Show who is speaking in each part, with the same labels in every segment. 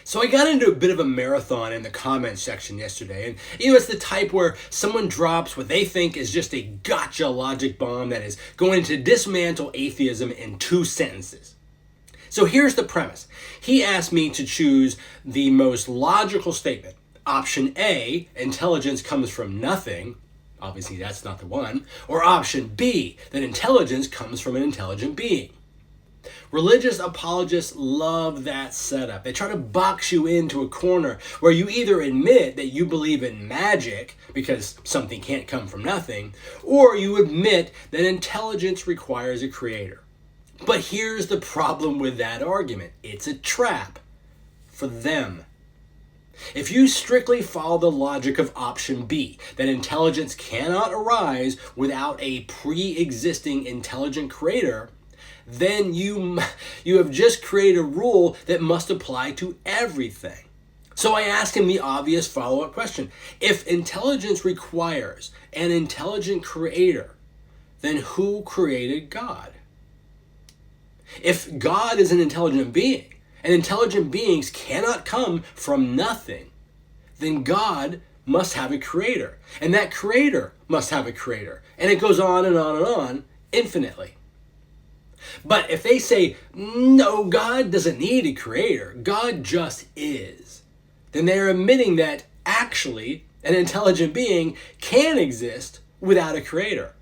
Speaker 1: So I got into a bit of a marathon in the comments section yesterday, and it's the type where someone drops what they think is just a gotcha logic bomb that is going to dismantle atheism in 2 sentences. So here's the premise. He asked me to choose the most logical statement. Option A, intelligence comes from nothing. Obviously that's not the one. Or option B, that intelligence comes from an intelligent being. Religious apologists love that setup. They try to box you into a corner where you either admit that you believe in magic because something can't come from nothing, or you admit that intelligence requires a creator. But here's the problem with that argument. It's a trap for them. If you strictly follow the logic of option B, that intelligence cannot arise without a pre-existing intelligent creator, then you have just created a rule that must apply to everything. So I asked him the obvious follow-up question. If intelligence requires an intelligent creator, then who created God? If God is an intelligent being, and intelligent beings cannot come from nothing, then God must have a creator, and that creator must have a creator, and it goes on and on and on infinitely. But if they say, no, God doesn't need a creator, God just is, then they're admitting that actually an intelligent being can exist without a creator.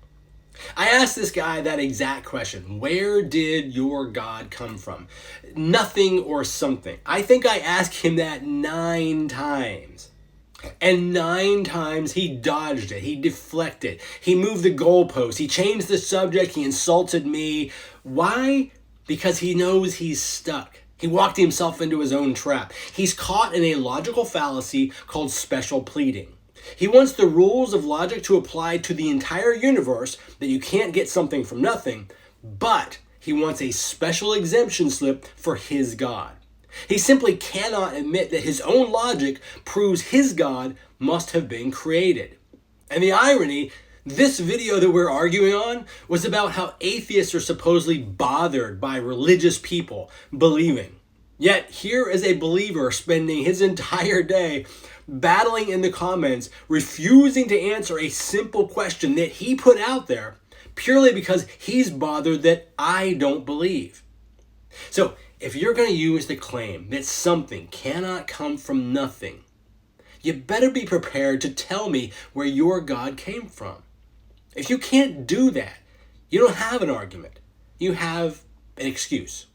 Speaker 1: I asked this guy that exact question. Where did your God come from? Nothing or something. I think I asked him that 9 times. And 9 times he dodged it. He deflected. He moved the goalpost. He changed the subject. He insulted me. Why? Because he knows he's stuck. He walked himself into his own trap. He's caught in a logical fallacy called special pleading. He wants the rules of logic to apply to the entire universe, that you can't get something from nothing, but he wants a special exemption slip for his God. He simply cannot admit that his own logic proves his God must have been created. And the irony, this video that we're arguing on was about how atheists are supposedly bothered by religious people believing. Yet here is a believer spending his entire day battling in the comments, refusing to answer a simple question that he put out there purely because he's bothered that I don't believe. So if you're going to use the claim that something cannot come from nothing, you better be prepared to tell me where your God came from. If you can't do that, you don't have an argument. You have an excuse.